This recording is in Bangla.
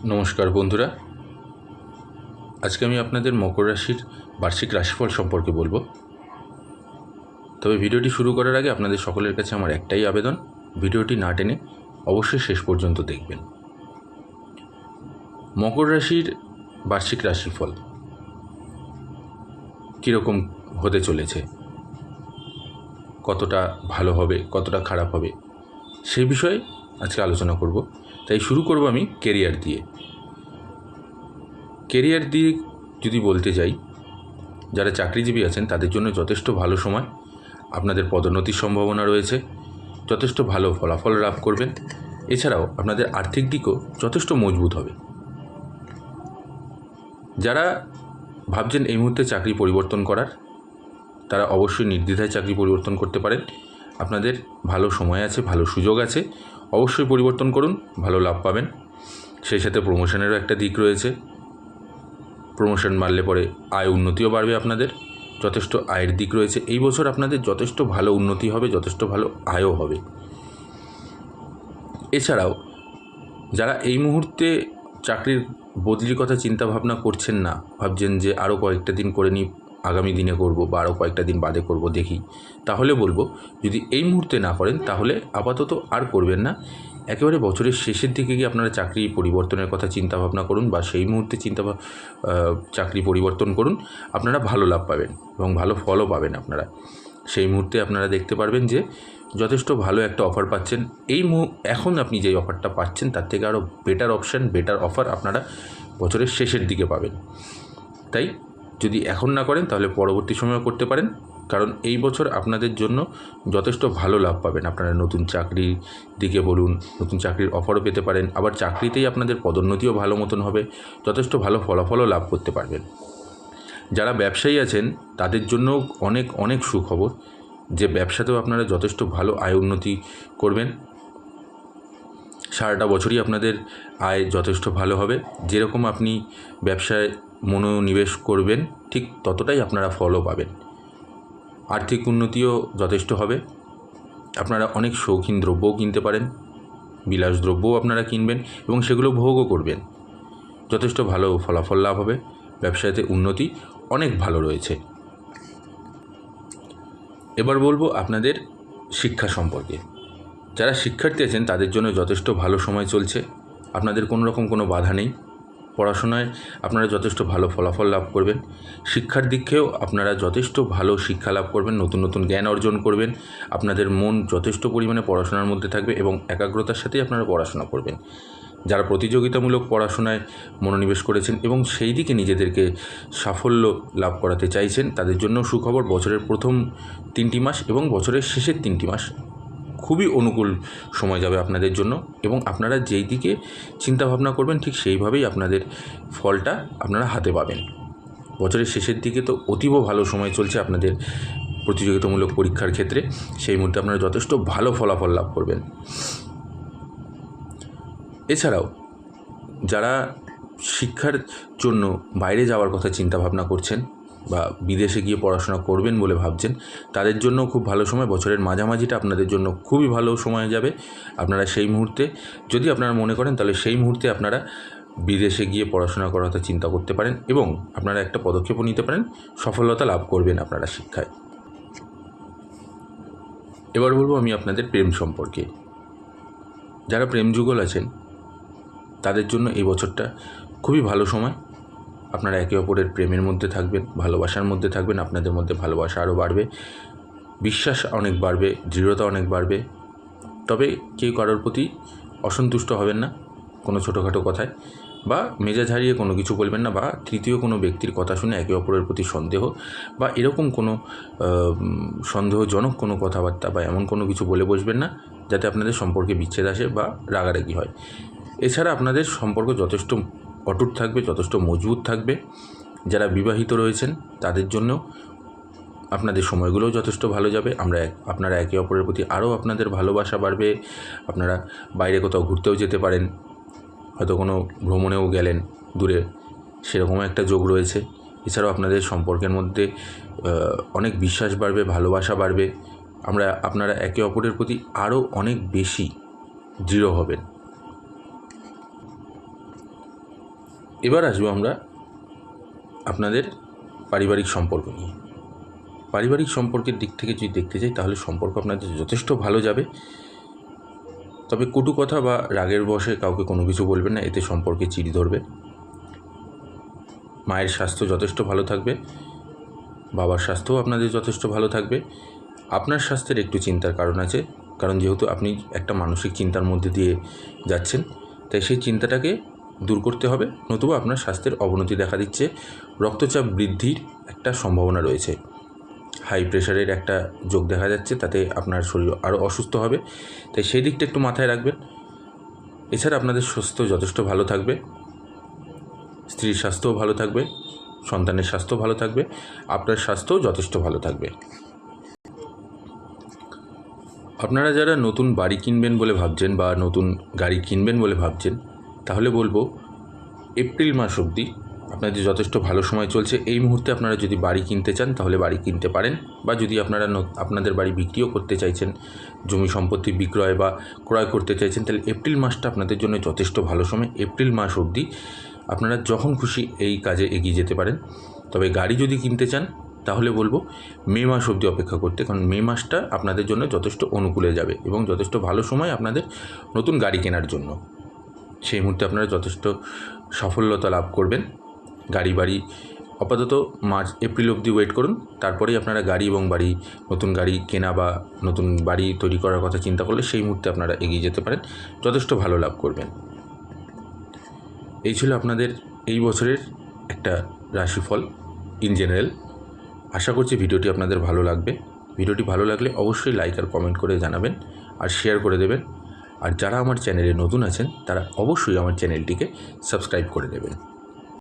নমস্কার বন্ধুরা, আজকে আমি আপনাদের মকর রাশির বার্ষিক রাশিফল সম্পর্কে বলবো। তবে ভিডিওটি শুরু করার আগে আপনাদের সকলের কাছে আমার একটাই আবেদন, ভিডিওটি না টেনে অবশ্যই শেষ পর্যন্ত দেখবেন। মকর রাশির বার্ষিক রাশিফল কীরকম হতে চলেছে, কতটা ভালো হবে, কতটা খারাপ হবে, সেই বিষয়ে আজকে আলোচনা করব। তাই শুরু করব আমি কেরিয়ার দিয়ে। কেরিয়ার দিয়ে যদি বলতে যাই, যারা চাকরিজীবী আছেন তাদের জন্য যথেষ্ট ভালো সময়। আপনাদের পদোন্নতির সম্ভাবনা রয়েছে, যথেষ্ট ভালো ফলাফল লাভ করবেন। এছাড়াও আপনাদের আর্থিক দিকও যথেষ্ট মজবুত হবে। যারা ভাবছেন এই মুহূর্তে চাকরি পরিবর্তন করার, তারা অবশ্যই নির্দ্বিধায় চাকরি পরিবর্তন করতে পারেন। আপনাদের ভালো সময় আছে, ভালো সুযোগ আছে, অবশ্যই পরিবর্তন করুন, ভালো লাভ পাবেন। সেই সাথে প্রমোশনেরও একটা দিক রয়েছে। প্রমোশন বাড়লে পরে আয় উন্নতিও বাড়বে। আপনাদের যথেষ্ট আয়ের দিক রয়েছে। এই বছর আপনাদের যথেষ্ট ভালো উন্নতি হবে, যথেষ্ট ভালো আয়ও হবে। এছাড়াও যারা এই মুহূর্তে চাকরির বদলির কথা চিন্তা ভাবনা করছেন না, ভাবছেন যে আরও কয়েকটা দিন করে নিই, আগামী দিনে করব বা আরও কয়েকটা দিন বাদে করব, দেখি, তাহলে বলবো যদি এই মুহূর্তে না করেন তাহলে আপাতত আর করবেন না। একেবারে বছরের শেষের দিকে গিয়ে আপনারা চাকরি পরিবর্তনের কথা চিন্তা ভাবনা করুন বা সেই মুহূর্তে চাকরি পরিবর্তন করুন। আপনারা ভালো লাভ পাবেন এবং ভালো ফলও পাবেন। আপনারা সেই মুহূর্তে আপনারা দেখতে পারবেন যে যথেষ্ট ভালো একটা অফার পাচ্ছেন। এখন আপনি যেই অফারটা পাচ্ছেন তার থেকে আরও বেটার অপশান, বেটার অফার আপনারা বছরের শেষের দিকে পাবেন। তাই যদি এখন না করেন তাহলে পরবর্তী সময়ে করতে পারেন, কারণ এই বছর আপনাদের জন্য যথেষ্ট ভালো লাভ পাবেন। আপনারা নতুন চাকরির দিকে বলুন, নতুন চাকরির অফারও পেতে পারেন। আবার চাকরিতেই আপনাদের পদোন্নতিও ভালো মতন হবে, যথেষ্ট ভালো ফলাফলও লাভ করতে পারবেন। যারা ব্যবসায়ী আছেন তাদের জন্য অনেক অনেক সুখবর, যে ব্যবসাতেও আপনারা যথেষ্ট ভালো আয় উন্নতি করবেন। সারাটা বছরই আপনাদের আয় যথেষ্ট ভালো হবে। যেরকম আপনি ব্যবসায় মনোনিবেশ করবেন ঠিক ততটাই আপনারা ফলও পাবেন। আর্থিক উন্নতিও যথেষ্ট হবে। আপনারা অনেক শৌখিন দ্রব্যও কিনতে পারেন, বিলাস দ্রব্যও আপনারা কিনবেন এবং সেগুলো ভোগও করবেন। যথেষ্ট ভালো ফলাফল লাভ হবে। ব্যবসাতে উন্নতি অনেক ভালো রয়েছে। এবার বলবো আপনাদের শিক্ষা সম্পর্কে। যারা শিক্ষার্থী আছেন তাদের জন্য যথেষ্ট ভালো সময় চলছে। আপনাদের কোনো রকম কোনো বাধা নেই। পড়াশোনায় আপনারা যথেষ্ট ভালো ফলাফল লাভ করবেন। শিক্ষার দিকেও আপনারা যথেষ্ট ভালো শিক্ষা লাভ করবেন, নতুন নতুন জ্ঞান অর্জন করবেন। আপনাদের মন যথেষ্ট পরিমাণে পড়াশোনার মধ্যে থাকবে এবং একাগ্রতার সাথেই আপনারা পড়াশোনা করবেন। যারা প্রতিযোগিতামূলক পড়াশোনায় মনোনিবেশ করেছেন এবং সেই দিকে নিজেদেরকে সাফল্য লাভ করাতে চাইছেন, তাদের জন্য সুখবর। বছরের প্রথম 3টি মাস এবং বছরের শেষের 3টি মাস খুবই অনুকূল সময় যাবে আপনাদের জন্য এবং আপনারা যেই দিকে চিন্তাভাবনা করবেন ঠিক সেইভাবেই আপনাদের ফলটা আপনারা হাতে পাবেন। বছরের শেষের দিকে তো অতীব ভালো সময় চলছে আপনাদের প্রতিযোগিতামূলক পরীক্ষার ক্ষেত্রে। সেই মুহূর্তে আপনারা যথেষ্ট ভালো ফলাফল লাভ করবেন। এছাড়াও যারা শিক্ষার জন্য বাইরে যাওয়ার কথা চিন্তাভাবনা করছেন বা বিদেশে গিয়ে পড়াশোনা করবেন বলে ভাবছেন, তাদের জন্য খুব ভালো সময়। বছরের মাঝামাঝিটা আপনাদের জন্য খুবই ভালো সময় যাবে। আপনারা সেই মুহূর্তে যদি আপনারা মনে করেন তাহলে সেই মুহূর্তে আপনারা বিদেশে গিয়ে পড়াশোনা করার কথা চিন্তা করতে পারেন এবং আপনারা একটা পদক্ষেপও নিতে পারেন। সফলতা লাভ করবেন আপনারা শিক্ষায়। এবার বলবো আমি আপনাদের প্রেম সম্পর্কে। যারা প্রেম যুগল আছেন তাদের জন্য এই বছরটা খুবই ভালো সময়। আপনারা একে অপরের প্রেমের মধ্যে থাকবেন, ভালোবাসার মধ্যে থাকবেন। আপনাদের মধ্যে ভালোবাসা আরও বাড়বে, বিশ্বাস অনেক বাড়বে, দৃঢ়তা অনেক বাড়বে। তবে কেউ কারোর প্রতি অসন্তুষ্ট হবেন না কোনো ছোটোখাটো কথায়, বা মেজাজ হারিয়ে কোনো কিছু বলবেন না, বা তৃতীয় কোনো ব্যক্তির কথা শুনে একে অপরের প্রতি সন্দেহ বা এরকম কোনো সন্দেহজনক কোনো কথাবার্তা বা এমন কোনো কিছু বলে বসবেন না যাতে আপনাদের সম্পর্কে বিচ্ছেদ আসে বা রাগারাগি হয়। এছাড়া আপনাদের সম্পর্ক যথেষ্ট অটুট থাকবে, যথেষ্ট মজবুত থাকবে। যারা বিবাহিত রয়েছেন তাদের জন্য আপনাদের সময়গুলোও যথেষ্ট ভালো যাবে। আপনারা একে অপরের প্রতি আরও আপনাদের ভালোবাসা বাড়বে। আপনারা বাইরে কোথাও ঘুরতেও যেতে পারেন, হয়তো কোনো ভ্রমণেও গেলেন দূরে, সেরকমও একটা যোগ রয়েছে। এছাড়াও আপনাদের সম্পর্কের মধ্যে অনেক বিশ্বাস বাড়বে, ভালোবাসা বাড়বে। আপনারা একে অপরের প্রতি আরও অনেক বেশি দৃঢ় হবেন। এবার আসবো আমরা আপনাদের পারিবারিক সম্পর্ক নিয়ে। পারিবারিক সম্পর্কের দিক থেকে যদি দেখতে চাই তাহলে সম্পর্ক আপনাদের যথেষ্ট ভালো যাবে। তবে কটু কথা বা রাগের বশে কাউকে কোনো কিছু বলবেন না, এতে সম্পর্কে চিড় ধরবে। মায়ের স্বাস্থ্য যথেষ্ট ভালো থাকবে, বাবার স্বাস্থ্যও আপনাদের যথেষ্ট ভালো থাকবে। আপনার স্বাস্থ্যের একটু চিন্তার কারণ আছে, কারণ যেহেতু আপনি একটা মানসিক চিন্তার মধ্যে দিয়ে যাচ্ছেন, তাই সেই চিন্তাটাকে দূর করতে হবে, নতুবা আপনার স্বাস্থ্যের অবনতি দেখা দিচ্ছে। রক্তচাপ বৃদ্ধির একটা সম্ভাবনা রয়েছে, হাই প্রেশারের একটা যোগ দেখা যাচ্ছে, তাতে আপনার শরীর আরও অসুস্থ হবে, তাই সেই দিকটা একটু মাথায় রাখবেন। এছাড়া আপনাদের স্বাস্থ্য যথেষ্ট ভালো থাকবে, স্ত্রীর স্বাস্থ্যও ভালো থাকবে, সন্তানের স্বাস্থ্য ভালো থাকবে, আপনার স্বাস্থ্যও যথেষ্ট ভালো থাকবে। আপনারা যারা নতুন বাড়ি কিনবেন বলে ভাবছেন বা নতুন গাড়ি কিনবেন বলে ভাবছেন, তাহলে বলবো এপ্রিল মাস অবধি আপনাদের যথেষ্ট ভালো সময় চলছে। এই মুহূর্তে আপনারা যদি বাড়ি কিনতে চান তাহলে বাড়ি কিনতে পারেন, বা যদি আপনারা আপনাদের বাড়ি বিক্রিও করতে চাইছেন, জমি সম্পত্তি বিক্রয় বা ক্রয় করতে চাইছেন, তাহলে এপ্রিল মাসটা আপনাদের জন্য যথেষ্ট ভালো সময়। এপ্রিল মাস অবধি আপনারা যখন খুশি এই কাজে এগিয়ে যেতে পারেন। তবে গাড়ি যদি কিনতে চান তাহলে বলবো মে মাস অবধি অপেক্ষা করতে, কারণ মে মাসটা আপনাদের জন্য যথেষ্ট অনুকূলে যাবে এবং যথেষ্ট ভালো সময় আপনাদের নতুন গাড়ি কেনার জন্য। সেই মুহূর্তে আপনারা যথেষ্ট সাফল্যতা লাভ করবেন। গাড়ি বাড়ি আপাতত মার্চ এপ্রিল অবধি ওয়েট করুন, তারপরেই আপনারা গাড়ি এবং বাড়ি নতুন গাড়ি কেনা বা নতুন বাড়ি তৈরি করার কথা চিন্তা করলে সেই মুহূর্তে আপনারা এগিয়ে যেতে পারেন, যথেষ্ট ভালো লাভ করবেন। এই ছিল আপনাদের এই বছরের একটা রাশিফল ইন জেনারেল। আশা করছি ভিডিওটি আপনাদের ভালো লাগবে। ভিডিওটি ভালো লাগলে অবশ্যই লাইক আর কমেন্ট করে জানাবেন আর শেয়ার করে দেবেন। আর যারা আমার চ্যানেলে নতুন আছেন তারা অবশ্যই আমার চ্যানেলটিকে সাবস্ক্রাইব করে দেবেন।